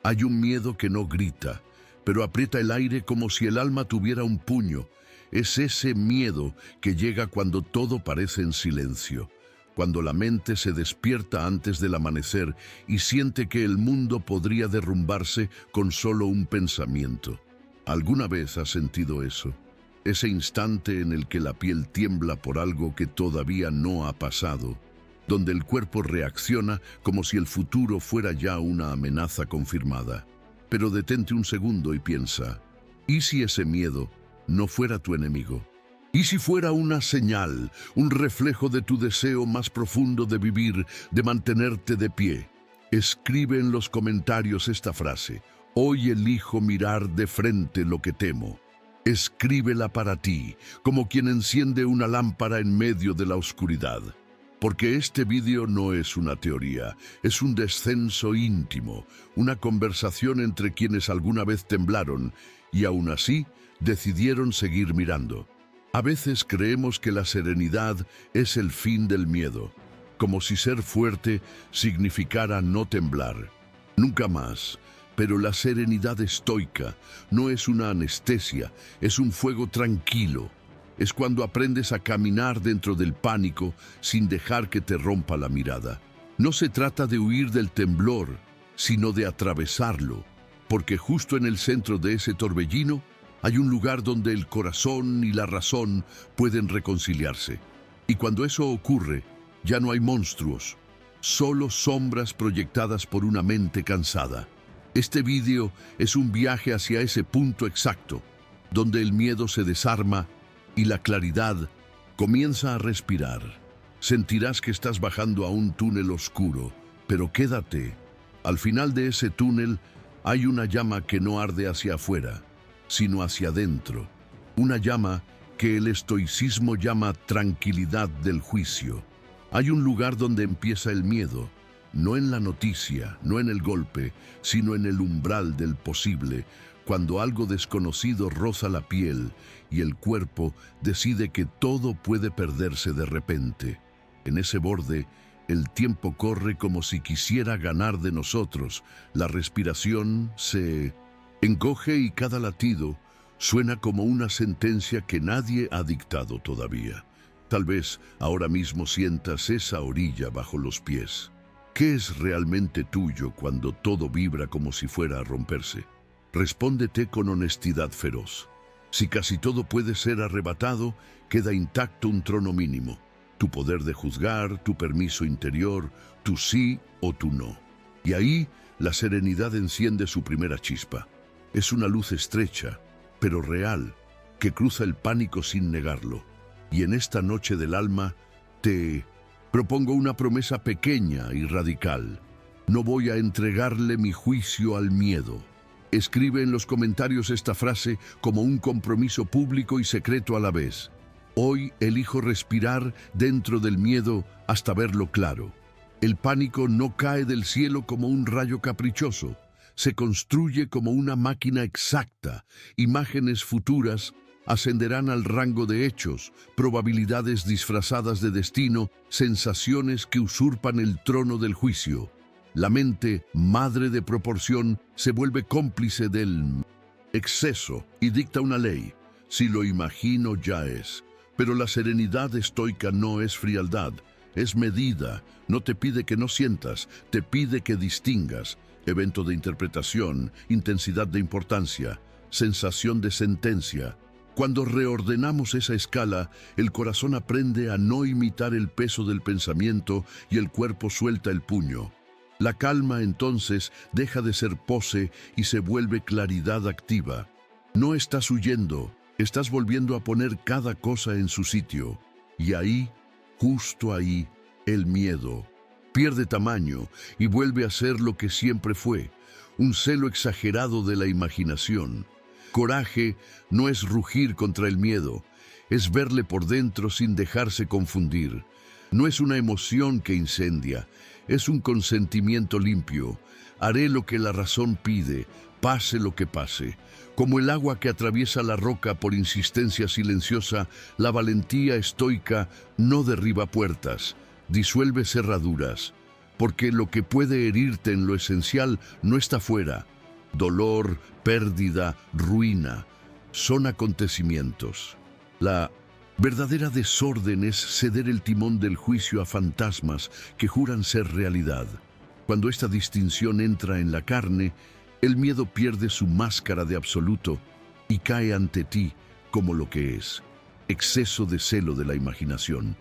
Hay un miedo que no grita, pero aprieta el aire como si el alma tuviera un puño. Es ese miedo que llega cuando todo parece en silencio, cuando la mente se despierta antes del amanecer y siente que el mundo podría derrumbarse con solo un pensamiento. ¿Alguna vez has sentido eso? Ese instante en el que la piel tiembla por algo que todavía no ha pasado, donde el cuerpo reacciona como si el futuro fuera ya una amenaza confirmada. Pero detente un segundo y piensa, ¿y si ese miedo no fuera tu enemigo? ¿Y si fuera una señal, un reflejo de tu deseo más profundo de vivir, de mantenerte de pie? Escribe en los comentarios esta frase: hoy elijo mirar de frente lo que temo. Escríbela para ti, como quien enciende una lámpara en medio de la oscuridad. Porque este vídeo no es una teoría, es un descenso íntimo, una conversación entre quienes alguna vez temblaron y aún así decidieron seguir mirando. A veces creemos que la serenidad es el fin del miedo, como si ser fuerte significara no temblar. Nunca más. Pero la serenidad estoica no es una anestesia, es un fuego tranquilo. Es cuando aprendes a caminar dentro del pánico sin dejar que te rompa la mirada. No se trata de huir del temblor, sino de atravesarlo, porque justo en el centro de ese torbellino hay un lugar donde el corazón y la razón pueden reconciliarse. Y cuando eso ocurre, ya no hay monstruos, solo sombras proyectadas por una mente cansada. Este vídeo es un viaje hacia ese punto exacto, donde el miedo se desarma y la claridad comienza a respirar. Sentirás que estás bajando a un túnel oscuro, pero quédate. Al final de ese túnel hay una llama que no arde hacia afuera, sino hacia adentro. Una llama que el estoicismo llama tranquilidad del juicio. Hay un lugar donde empieza el miedo, no en la noticia, no en el golpe, sino en el umbral del posible, cuando algo desconocido roza la piel y el cuerpo decide que todo puede perderse de repente. En ese borde, el tiempo corre como si quisiera ganar de nosotros. La respiración se encoge y cada latido suena como una sentencia que nadie ha dictado todavía. Tal vez ahora mismo sientas esa orilla bajo los pies. ¿Qué es realmente tuyo cuando todo vibra como si fuera a romperse? Respóndete con honestidad feroz. Si casi todo puede ser arrebatado, queda intacto un trono mínimo. Tu poder de juzgar, tu permiso interior, tu sí o tu no. Y ahí la serenidad enciende su primera chispa. Es una luz estrecha, pero real, que cruza el pánico sin negarlo. Y en esta noche del alma, te propongo una promesa pequeña y radical. No voy a entregarle mi juicio al miedo. Escribe en los comentarios esta frase como un compromiso público y secreto a la vez. Hoy elijo respirar dentro del miedo hasta verlo claro. El pánico no cae del cielo como un rayo caprichoso. Se construye como una máquina exacta. Imágenes futuras ascenderán al rango de hechos, probabilidades disfrazadas de destino, sensaciones que usurpan el trono del juicio. La mente, madre de proporción, se vuelve cómplice del exceso y dicta una ley. Si lo imagino, ya es. Pero la serenidad estoica no es frialdad, es medida. No te pide que no sientas, te pide que distingas. Evento de interpretación, intensidad de importancia, sensación de sentencia. Cuando reordenamos esa escala, el corazón aprende a no imitar el peso del pensamiento y el cuerpo suelta el puño. La calma entonces deja de ser pose y se vuelve claridad activa. No estás huyendo, estás volviendo a poner cada cosa en su sitio. Y ahí, justo ahí, el miedo pierde tamaño y vuelve a ser lo que siempre fue, un celo exagerado de la imaginación. Coraje no es rugir contra el miedo, es verle por dentro sin dejarse confundir. No es una emoción que incendia, es un consentimiento limpio. Haré lo que la razón pide, pase lo que pase. Como el agua que atraviesa la roca por insistencia silenciosa, la valentía estoica no derriba puertas, disuelve cerraduras, porque lo que puede herirte en lo esencial no está fuera, dolor, pérdida, ruina. Son acontecimientos. La verdadera desorden es ceder el timón del juicio a fantasmas que juran ser realidad. Cuando esta distinción entra en la carne, el miedo pierde su máscara de absoluto y cae ante ti como lo que es: exceso de celo de la imaginación.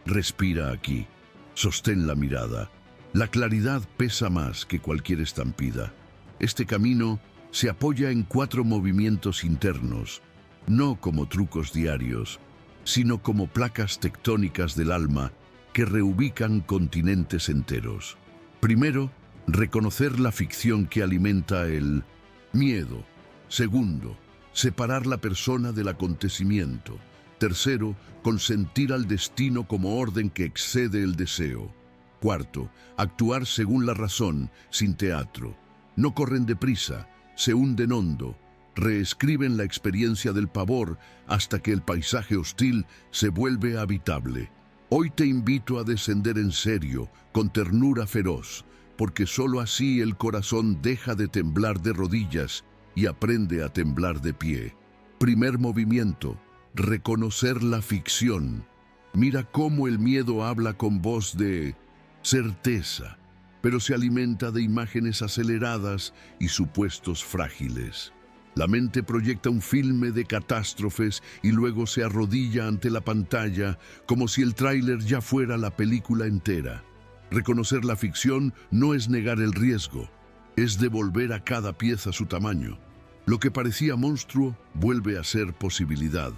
Respira aquí, sostén la mirada. La claridad pesa más que cualquier estampida. Este camino se apoya en 4 movimientos internos, no como trucos diarios, sino como placas tectónicas del alma que reubican continentes enteros. Primero, reconocer la ficción que alimenta el miedo. Segundo, separar la persona del acontecimiento. Tercero, consentir al destino como orden que excede el deseo. Cuarto, actuar según la razón, sin teatro. No corren deprisa, se hunden hondo, reescriben la experiencia del pavor hasta que el paisaje hostil se vuelve habitable. Hoy te invito a descender en serio, con ternura feroz, porque sólo así el corazón deja de temblar de rodillas y aprende a temblar de pie. Primer movimiento: reconocer la ficción. Mira cómo el miedo habla con voz de certeza, pero se alimenta de imágenes aceleradas y supuestos frágiles. La mente proyecta un filme de catástrofes y luego se arrodilla ante la pantalla como si el tráiler ya fuera la película entera. Reconocer la ficción no es negar el riesgo, es devolver a cada pieza su tamaño. Lo que parecía monstruo vuelve a ser posibilidad.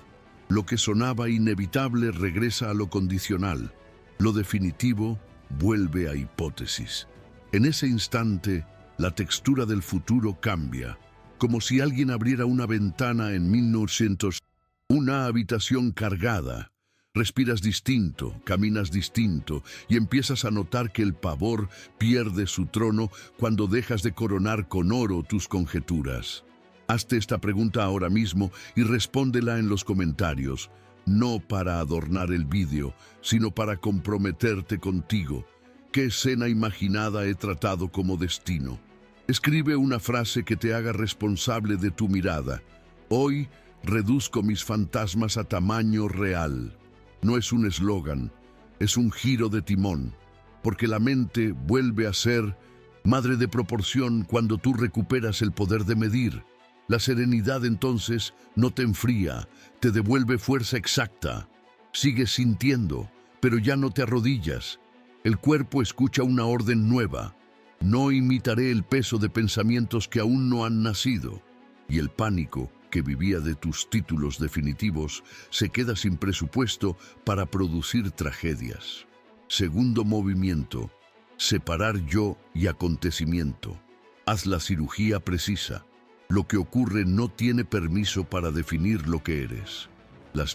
Lo que sonaba inevitable regresa a lo condicional. Lo definitivo vuelve a hipótesis. En ese instante, la textura del futuro cambia, como si alguien abriera una ventana en 1900, una habitación cargada. Respiras distinto, caminas distinto y empiezas a notar que el pavor pierde su trono cuando dejas de coronar con oro tus conjeturas. Hazte esta pregunta ahora mismo y respóndela en los comentarios, no para adornar el vídeo, sino para comprometerte contigo. ¿Qué escena imaginada he tratado como destino? Escribe una frase que te haga responsable de tu mirada. Hoy reduzco mis fantasmas a tamaño real. No es un eslogan, es un giro de timón, porque la mente vuelve a ser madre de proporción cuando tú recuperas el poder de medir. La serenidad entonces no te enfría, te devuelve fuerza exacta. Sigues sintiendo, pero ya no te arrodillas. El cuerpo escucha una orden nueva. No imitaré el peso de pensamientos que aún no han nacido. Y el pánico, que vivía de tus títulos definitivos, se queda sin presupuesto para producir tragedias. Segundo movimiento: separar yo y acontecimiento. Haz la cirugía precisa. Lo que ocurre no tiene permiso para definir lo que eres. Las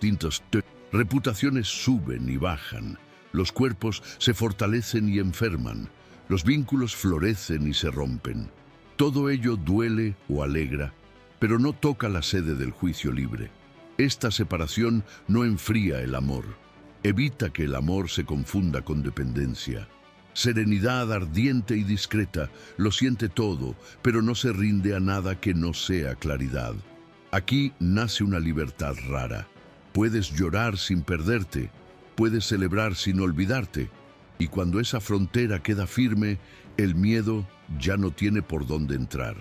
reputaciones suben y bajan. Los cuerpos se fortalecen y enferman. Los vínculos florecen y se rompen. Todo ello duele o alegra, pero no toca la sede del juicio libre. Esta separación no enfría el amor. Evita que el amor se confunda con dependencia. Serenidad ardiente y discreta, lo siente todo, pero no se rinde a nada que no sea claridad. Aquí nace una libertad rara. Puedes llorar sin perderte, puedes celebrar sin olvidarte, y cuando esa frontera queda firme, el miedo ya no tiene por dónde entrar.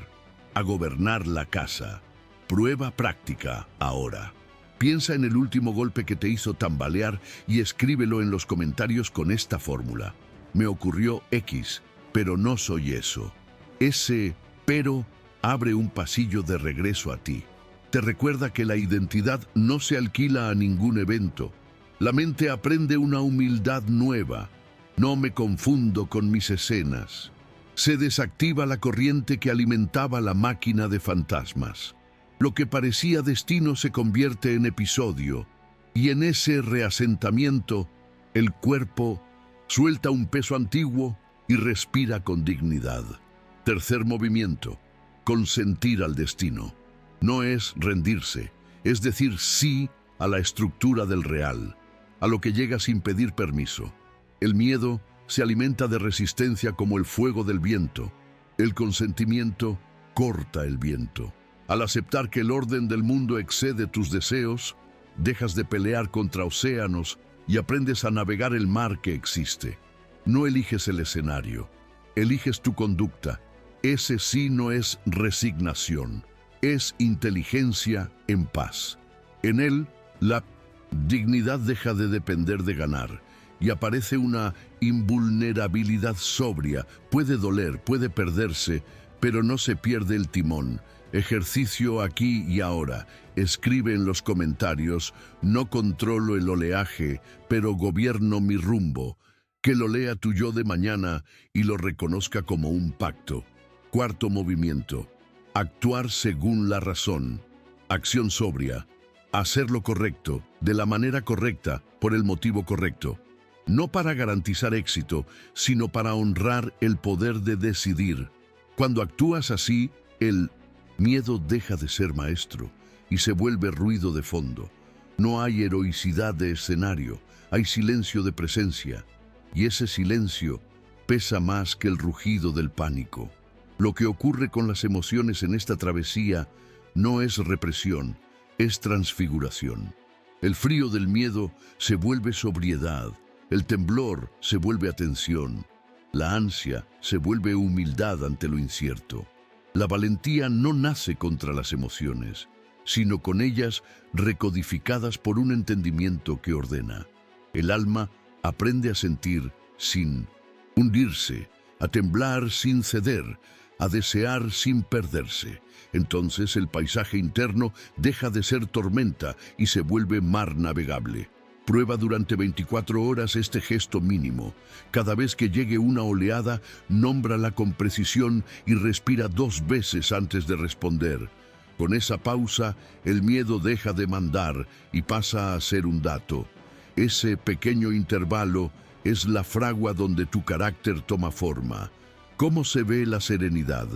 A gobernar la casa. Prueba práctica ahora. Piensa en el último golpe que te hizo tambalear y escríbelo en los comentarios con esta fórmula. Me ocurrió X, pero no soy eso. Ese pero abre un pasillo de regreso a ti. Te recuerda que la identidad no se alquila a ningún evento. La mente aprende una humildad nueva. No me confundo con mis escenas. Se desactiva la corriente que alimentaba la máquina de fantasmas. Lo que parecía destino se convierte en episodio, y en ese reasentamiento, el cuerpo suelta un peso antiguo y respira con dignidad. Tercer movimiento: consentir al destino. No es rendirse, es decir sí a la estructura del real, a lo que llega sin pedir permiso. El miedo se alimenta de resistencia como el fuego del viento. El consentimiento corta el viento. Al aceptar que el orden del mundo excede tus deseos, dejas de pelear contra océanos y aprendes a navegar el mar que existe. No eliges el escenario, eliges tu conducta. Ese sí no es resignación, es inteligencia en paz. En él, la dignidad deja de depender de ganar y aparece una invulnerabilidad sobria. Puede doler, puede perderse, pero no se pierde el timón. Ejercicio aquí y ahora. Escribe en los comentarios: no controlo el oleaje, pero gobierno mi rumbo. Que lo lea tu yo de mañana y lo reconozca como un pacto. Cuarto movimiento: actuar según la razón. Acción sobria: hacer lo correcto, de la manera correcta, por el motivo correcto. No para garantizar éxito, sino para honrar el poder de decidir. Cuando actúas así, el miedo deja de ser maestro y se vuelve ruido de fondo. No hay heroicidad de escenario, hay silencio de presencia. Y ese silencio pesa más que el rugido del pánico. Lo que ocurre con las emociones en esta travesía no es represión, es transfiguración. El frío del miedo se vuelve sobriedad, el temblor se vuelve atención, la ansia se vuelve humildad ante lo incierto. La valentía no nace contra las emociones, sino con ellas recodificadas por un entendimiento que ordena. El alma aprende a sentir sin hundirse, a temblar sin ceder, a desear sin perderse. Entonces el paisaje interno deja de ser tormenta y se vuelve mar navegable. Prueba durante 24 horas este gesto mínimo. Cada vez que llegue una oleada, nómbrala con precisión y respira 2 veces antes de responder. Con esa pausa, el miedo deja de mandar y pasa a ser un dato. Ese pequeño intervalo es la fragua donde tu carácter toma forma. ¿Cómo se ve la serenidad?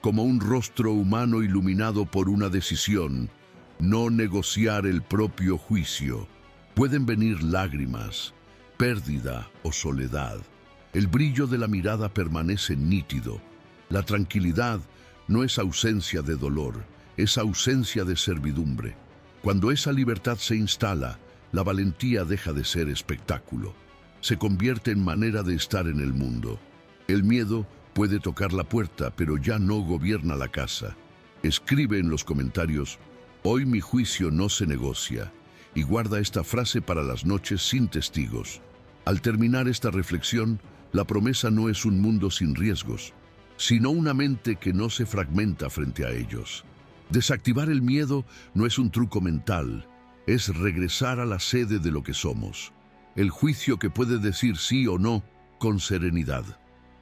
Como un rostro humano iluminado por una decisión: no negociar el propio juicio. Pueden venir lágrimas, pérdida o soledad. El brillo de la mirada permanece nítido. La tranquilidad no es ausencia de dolor, es ausencia de servidumbre. Cuando esa libertad se instala, la valentía deja de ser espectáculo. Se convierte en manera de estar en el mundo. El miedo puede tocar la puerta, pero ya no gobierna la casa. Escribe en los comentarios: hoy mi juicio no se negocia. Y guarda esta frase para las noches sin testigos. Al terminar esta reflexión, la promesa no es un mundo sin riesgos, sino una mente que no se fragmenta frente a ellos. Desactivar el miedo no es un truco mental, es regresar a la sede de lo que somos. El juicio que puede decir sí o no con serenidad.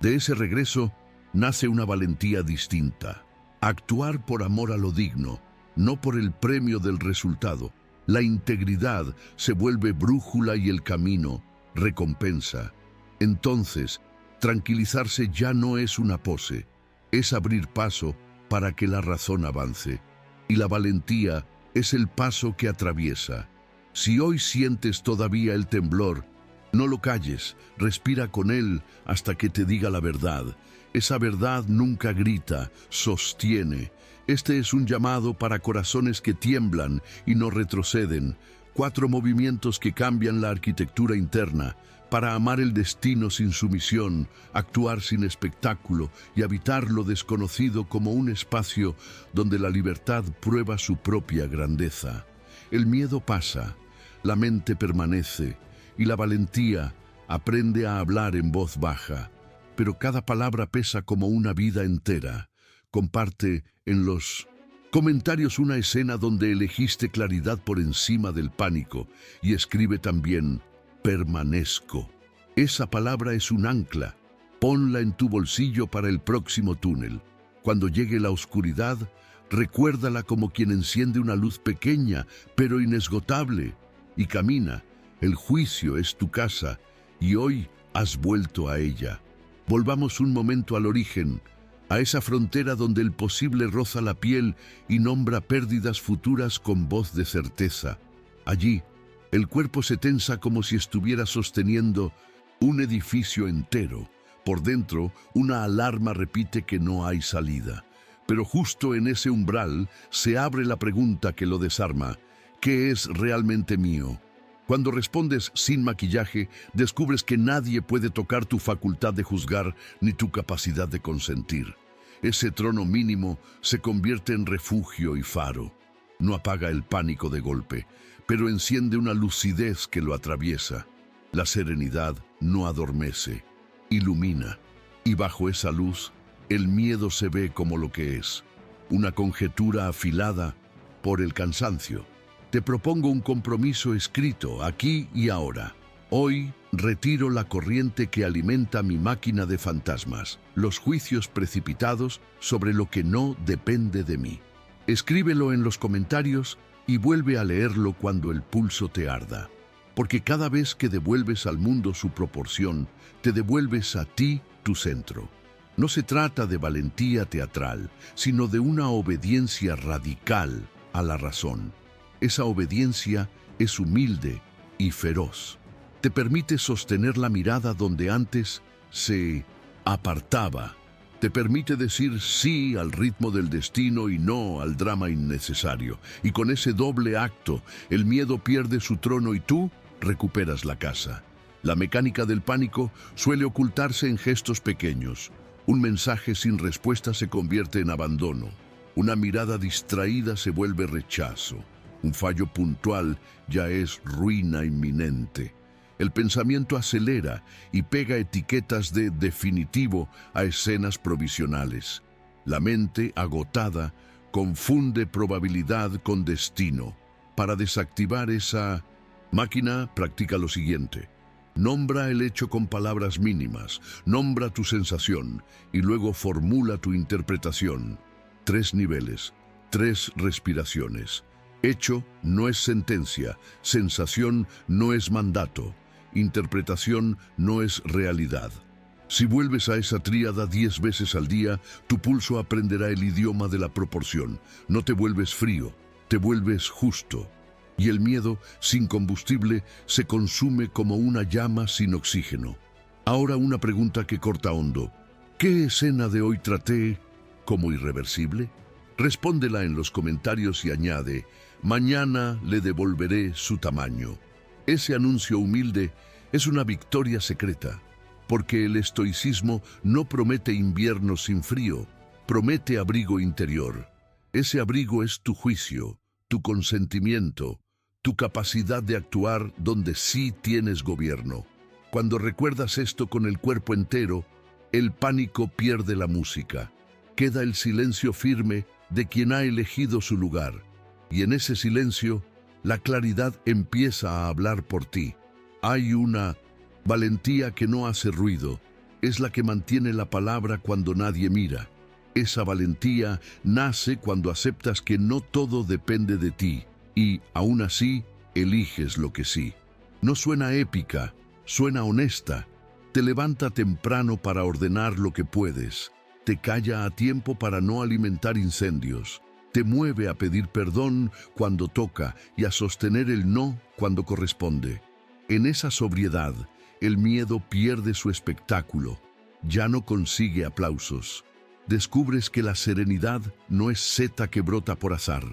De ese regreso nace una valentía distinta. Actuar por amor a lo digno, no por el premio del resultado. La integridad se vuelve brújula y el camino, recompensa. Entonces, tranquilizarse ya no es una pose, es abrir paso para que la razón avance. Y la valentía es el paso que atraviesa. Si hoy sientes todavía el temblor, no lo calles, respira con él hasta que te diga la verdad. Esa verdad nunca grita, sostiene. Este es un llamado para corazones que tiemblan y no retroceden. 4 movimientos que cambian la arquitectura interna. Para amar el destino sin sumisión, actuar sin espectáculo y habitar lo desconocido como un espacio donde la libertad prueba su propia grandeza. El miedo pasa, la mente permanece y la valentía aprende a hablar en voz baja. Pero cada palabra pesa como una vida entera. Comparte en los comentarios una escena donde elegiste claridad por encima del pánico y escribe también: permanezco. Esa palabra es un ancla. Ponla en tu bolsillo para el próximo túnel. Cuando llegue la oscuridad, recuérdala como quien enciende una luz pequeña pero inesgotable y camina. El juicio es tu casa y hoy has vuelto a ella. Volvamos un momento al origen, a esa frontera donde el posible roza la piel y nombra pérdidas futuras con voz de certeza. Allí, el cuerpo se tensa como si estuviera sosteniendo un edificio entero. Por dentro, una alarma repite que no hay salida. Pero justo en ese umbral se abre la pregunta que lo desarma: ¿qué es realmente mío? Cuando respondes sin maquillaje, descubres que nadie puede tocar tu facultad de juzgar ni tu capacidad de consentir. Ese trono mínimo se convierte en refugio y faro. No apaga el pánico de golpe, pero enciende una lucidez que lo atraviesa. La serenidad no adormece, ilumina, y bajo esa luz, el miedo se ve como lo que es: una conjetura afilada por el cansancio. Te propongo un compromiso escrito aquí y ahora. Hoy retiro la corriente que alimenta mi máquina de fantasmas, los juicios precipitados sobre lo que no depende de mí. Escríbelo en los comentarios y vuelve a leerlo cuando el pulso te arda. Porque cada vez que devuelves al mundo su proporción, te devuelves a ti tu centro. No se trata de valentía teatral, sino de una obediencia radical a la razón. Esa obediencia es humilde y feroz. Te permite sostener la mirada donde antes se apartaba. Te permite decir sí al ritmo del destino y no al drama innecesario. Y con ese doble acto, el miedo pierde su trono y tú recuperas la casa. La mecánica del pánico suele ocultarse en gestos pequeños. Un mensaje sin respuesta se convierte en abandono. Una mirada distraída se vuelve rechazo. Un fallo puntual ya es ruina inminente. El pensamiento acelera y pega etiquetas de definitivo a escenas provisionales. La mente, agotada, confunde probabilidad con destino. Para desactivar esa máquina, practica lo siguiente. Nombra el hecho con palabras mínimas, nombra tu sensación y luego formula tu interpretación. 3 niveles, 3 respiraciones. Hecho no es sentencia, sensación no es mandato, interpretación no es realidad. Si vuelves a esa tríada 10 veces al día, tu pulso aprenderá el idioma de la proporción. No te vuelves frío, te vuelves justo. Y el miedo, sin combustible, se consume como una llama sin oxígeno. Ahora una pregunta que corta hondo. ¿Qué escena de hoy traté como irreversible? Respóndela en los comentarios y añade: mañana le devolveré su tamaño. Ese anuncio humilde es una victoria secreta, porque el estoicismo no promete invierno sin frío, promete abrigo interior. Ese abrigo es tu juicio, tu consentimiento, tu capacidad de actuar donde sí tienes gobierno. Cuando recuerdas esto con el cuerpo entero, el pánico pierde la música. Queda el silencio firme de quien ha elegido su lugar. Y en ese silencio, la claridad empieza a hablar por ti. Hay una valentía que no hace ruido. Es la que mantiene la palabra cuando nadie mira. Esa valentía nace cuando aceptas que no todo depende de ti. Y, aún así, eliges lo que sí. No suena épica, suena honesta. Te levanta temprano para ordenar lo que puedes. Te calla a tiempo para no alimentar incendios. Te mueve a pedir perdón cuando toca y a sostener el no cuando corresponde. En esa sobriedad, el miedo pierde su espectáculo. Ya no consigue aplausos. Descubres que la serenidad no es seta que brota por azar.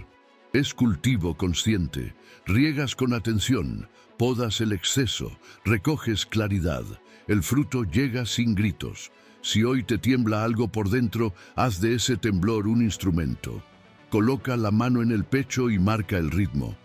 Es cultivo consciente. Riegas con atención, podas el exceso, recoges claridad. El fruto llega sin gritos. Si hoy te tiembla algo por dentro, haz de ese temblor un instrumento. Coloca la mano en el pecho y marca el ritmo.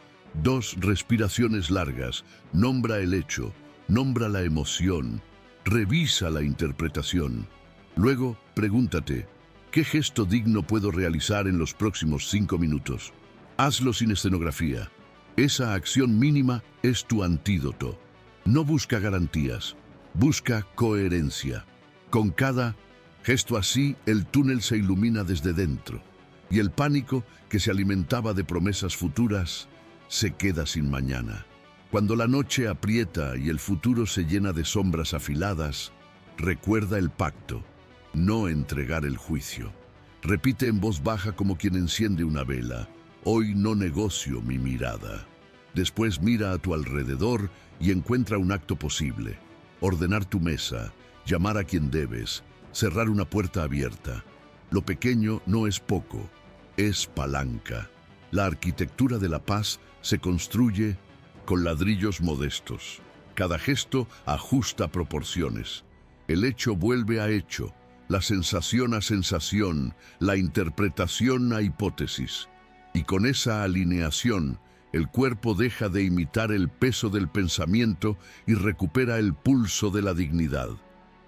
2 respiraciones largas. Nombra el hecho, nombra la emoción, revisa la interpretación. Luego, pregúntate, ¿qué gesto digno puedo realizar en los próximos 5 minutos? Hazlo sin escenografía. Esa acción mínima es tu antídoto. No busca garantías, busca coherencia. Con cada gesto así, el túnel se ilumina desde dentro. Y el pánico, que se alimentaba de promesas futuras, se queda sin mañana. Cuando la noche aprieta y el futuro se llena de sombras afiladas, recuerda el pacto: no entregar el juicio. Repite en voz baja como quien enciende una vela: hoy no negocio mi mirada. Después mira a tu alrededor y encuentra un acto posible: ordenar tu mesa, llamar a quien debes, cerrar una puerta abierta. Lo pequeño no es poco, es palanca. La arquitectura de la paz se construye con ladrillos modestos. Cada gesto ajusta proporciones. El hecho vuelve a hecho, la sensación a sensación, la interpretación a hipótesis. Y con esa alineación, el cuerpo deja de imitar el peso del pensamiento y recupera el pulso de la dignidad.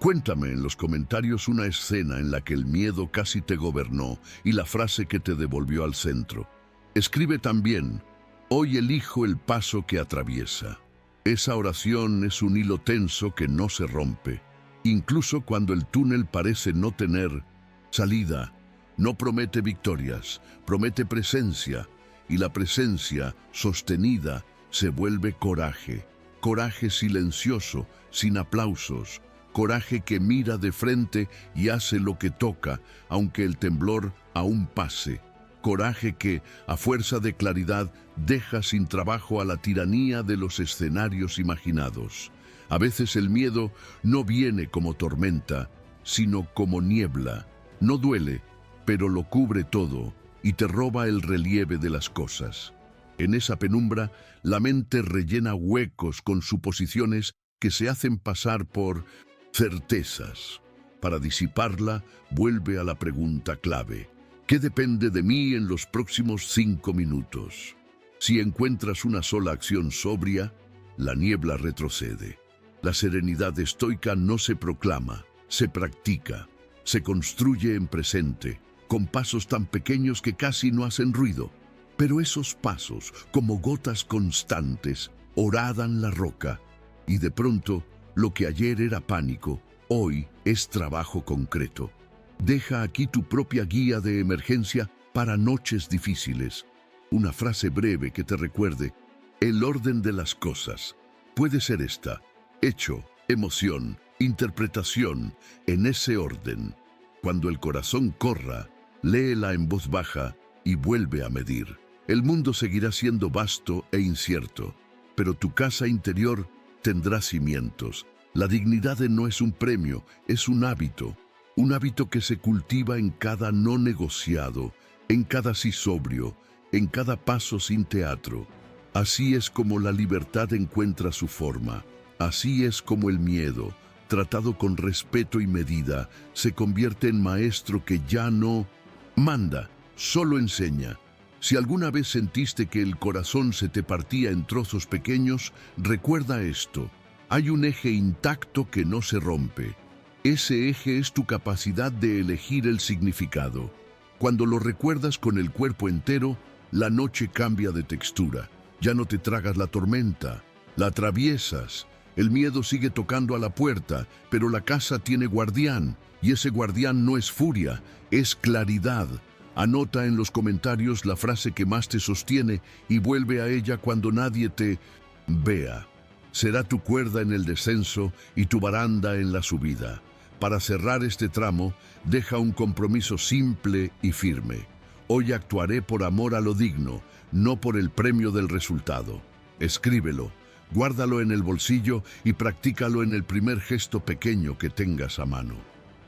Cuéntame en los comentarios una escena en la que el miedo casi te gobernó y la frase que te devolvió al centro. Escribe también: hoy elijo el paso que atraviesa. Esa oración es un hilo tenso que no se rompe. Incluso cuando el túnel parece no tener salida, no promete victorias, promete presencia, y la presencia sostenida se vuelve coraje. Coraje silencioso, sin aplausos, coraje que mira de frente y hace lo que toca, aunque el temblor aún pase. Coraje que, a fuerza de claridad, deja sin trabajo a la tiranía de los escenarios imaginados. A veces el miedo no viene como tormenta, sino como niebla. No duele, pero lo cubre todo y te roba el relieve de las cosas. En esa penumbra, la mente rellena huecos con suposiciones que se hacen pasar por certezas. Para disiparla, vuelve a la pregunta clave: ¿qué depende de mí en los próximos 5 minutos? Si encuentras una sola acción sobria, la niebla retrocede. La serenidad estoica no se proclama, se practica, se construye en presente, con pasos tan pequeños que casi no hacen ruido. Pero esos pasos, como gotas constantes, horadan la roca, y de pronto, lo que ayer era pánico, hoy es trabajo concreto. Deja aquí tu propia guía de emergencia para noches difíciles. Una frase breve que te recuerde: el orden de las cosas. Puede ser esta: hecho, emoción, interpretación, en ese orden. Cuando el corazón corra, léela en voz baja y vuelve a medir. El mundo seguirá siendo vasto e incierto, pero tu casa interior tendrá cimientos. La dignidad no es un premio, es un hábito que se cultiva en cada no negociado, en cada sí sobrio, en cada paso sin teatro. Así es como la libertad encuentra su forma. Así es como el miedo, tratado con respeto y medida, se convierte en maestro que ya no manda, solo enseña. Si alguna vez sentiste que el corazón se te partía en trozos pequeños, recuerda esto: hay un eje intacto que no se rompe. Ese eje es tu capacidad de elegir el significado. Cuando lo recuerdas con el cuerpo entero, la noche cambia de textura. Ya no te tragas la tormenta, la atraviesas. El miedo sigue tocando a la puerta, pero la casa tiene guardián, y ese guardián no es furia, es claridad. Anota en los comentarios la frase que más te sostiene y vuelve a ella cuando nadie te vea. Será tu cuerda en el descenso y tu baranda en la subida. Para cerrar este tramo, deja un compromiso simple y firme. Hoy actuaré por amor a lo digno, no por el premio del resultado. Escríbelo, guárdalo en el bolsillo y practícalo en el primer gesto pequeño que tengas a mano.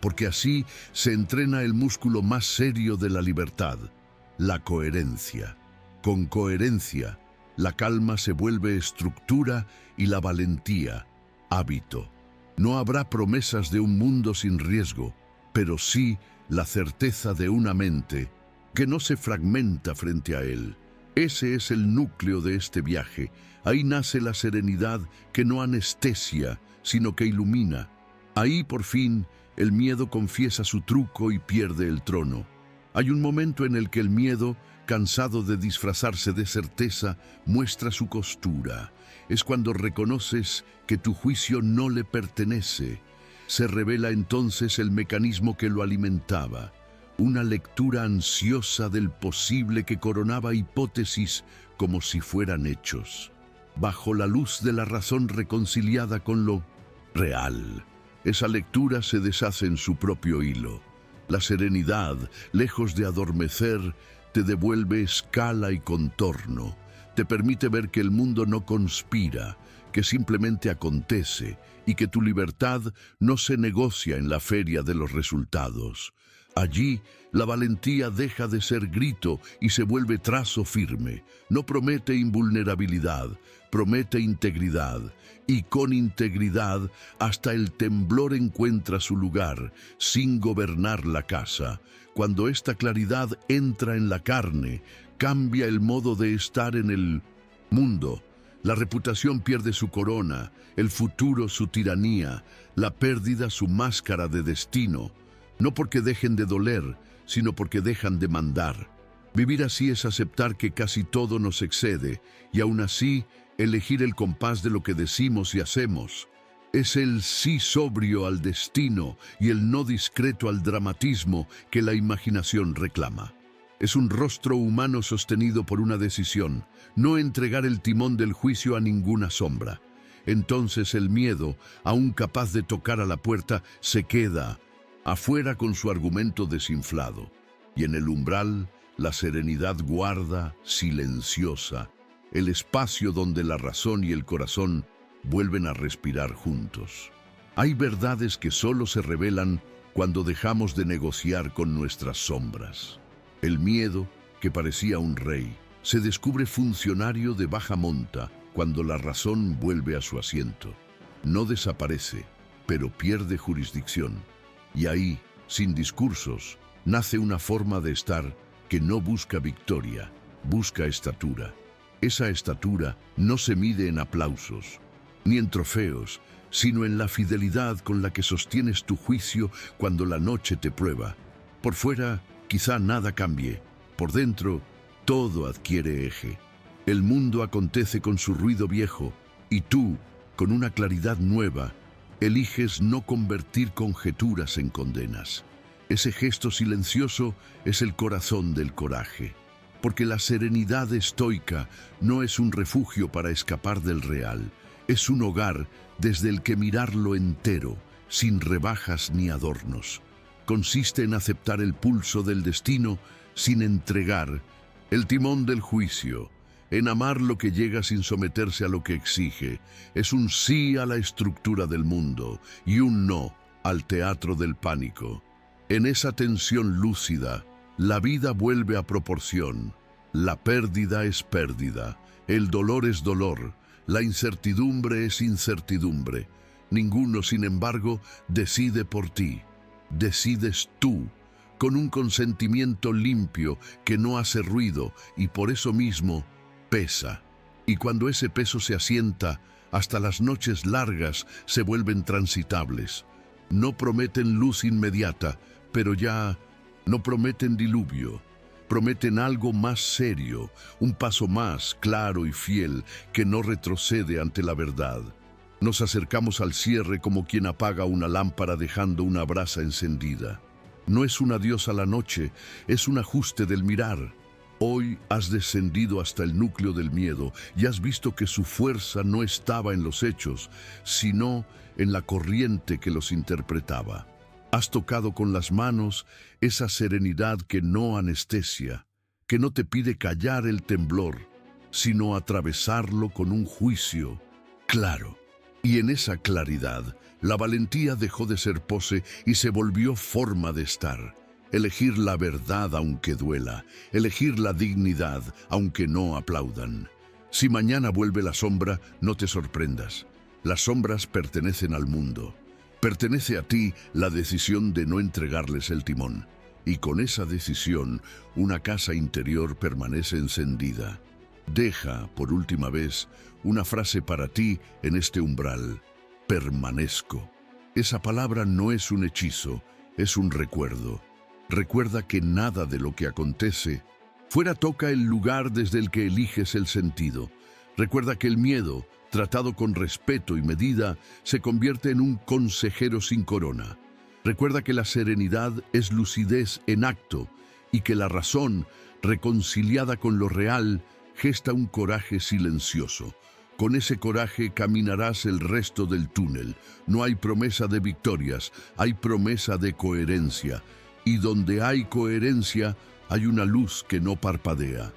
Porque así se entrena el músculo más serio de la libertad, la coherencia. Con coherencia, la calma se vuelve estructura y la valentía, hábito. No habrá promesas de un mundo sin riesgo, pero sí la certeza de una mente que no se fragmenta frente a él. Ese es el núcleo de este viaje. Ahí nace la serenidad que no anestesia, sino que ilumina. Ahí, por fin, el miedo confiesa su truco y pierde el trono. Hay un momento en el que el miedo, cansado de disfrazarse de certeza, muestra su costura. Es cuando reconoces que tu juicio no le pertenece. Se revela entonces el mecanismo que lo alimentaba. Una lectura ansiosa del posible que coronaba hipótesis como si fueran hechos. Bajo la luz de la razón reconciliada con lo real, esa lectura se deshace en su propio hilo. La serenidad, lejos de adormecer, te devuelve escala y contorno. Te permite ver que el mundo no conspira, que simplemente acontece y que tu libertad no se negocia en la feria de los resultados. Allí, la valentía deja de ser grito y se vuelve trazo firme. No promete invulnerabilidad, promete integridad. Y con integridad hasta el temblor encuentra su lugar, sin gobernar la casa. Cuando esta claridad entra en la carne, cambia el modo de estar en el mundo. La reputación pierde su corona, el futuro su tiranía, la pérdida su máscara de destino. No porque dejen de doler, sino porque dejan de mandar. Vivir así es aceptar que casi todo nos excede, y aún así elegir el compás de lo que decimos y hacemos. Es el sí sobrio al destino y el no discreto al dramatismo que la imaginación reclama. Es un rostro humano sostenido por una decisión, no entregar el timón del juicio a ninguna sombra. Entonces el miedo, aún capaz de tocar a la puerta, se queda afuera con su argumento desinflado, y en el umbral la serenidad guarda, silenciosa, el espacio donde la razón y el corazón vuelven a respirar juntos. Hay verdades que solo se revelan cuando dejamos de negociar con nuestras sombras. El miedo, que parecía un rey, se descubre funcionario de baja monta cuando la razón vuelve a su asiento. No desaparece, pero pierde jurisdicción. Y ahí, sin discursos, nace una forma de estar que no busca victoria, busca estatura. Esa estatura no se mide en aplausos, ni en trofeos, sino en la fidelidad con la que sostienes tu juicio cuando la noche te prueba. Por fuera, quizá nada cambie. Por dentro, todo adquiere eje. El mundo acontece con su ruido viejo, y tú, con una claridad nueva, eliges no convertir conjeturas en condenas. Ese gesto silencioso es el corazón del coraje, porque la serenidad estoica no es un refugio para escapar del real, es un hogar desde el que mirarlo entero, sin rebajas ni adornos. Consiste en aceptar el pulso del destino sin entregar el timón del juicio, en amar lo que llega sin someterse a lo que exige. Es un sí a la estructura del mundo y un no al teatro del pánico. En esa tensión lúcida, la vida vuelve a proporción. La pérdida es pérdida, el dolor es dolor, la incertidumbre es incertidumbre. Ninguno, sin embargo, decide por ti. Decides tú, con un consentimiento limpio que no hace ruido y por eso mismo pesa. Y cuando ese peso se asienta, hasta las noches largas se vuelven transitables. No prometen luz inmediata, pero ya no prometen diluvio. Prometen algo más serio, un paso más claro y fiel que no retrocede ante la verdad. Nos acercamos al cierre como quien apaga una lámpara dejando una brasa encendida. No es un adiós a la noche, es un ajuste del mirar. Hoy has descendido hasta el núcleo del miedo y has visto que su fuerza no estaba en los hechos, sino en la corriente que los interpretaba. Has tocado con las manos esa serenidad que no anestesia, que no te pide callar el temblor, sino atravesarlo con un juicio claro. Y en esa claridad, la valentía dejó de ser pose y se volvió forma de estar. Elegir la verdad aunque duela, elegir la dignidad aunque no aplaudan. Si mañana vuelve la sombra, no te sorprendas. Las sombras pertenecen al mundo. Pertenece a ti la decisión de no entregarles el timón. Y con esa decisión, una casa interior permanece encendida. Deja, por última vez, una frase para ti en este umbral. Permanezco. Esa palabra no es un hechizo, es un recuerdo. Recuerda que nada de lo que acontece fuera toca el lugar desde el que eliges el sentido. Recuerda que el miedo, tratado con respeto y medida, se convierte en un consejero sin corona. Recuerda que la serenidad es lucidez en acto y que la razón, reconciliada con lo real, gesta un coraje silencioso. Con ese coraje caminarás el resto del túnel. No hay promesa de victorias, hay promesa de coherencia. Y donde hay coherencia, hay una luz que no parpadea.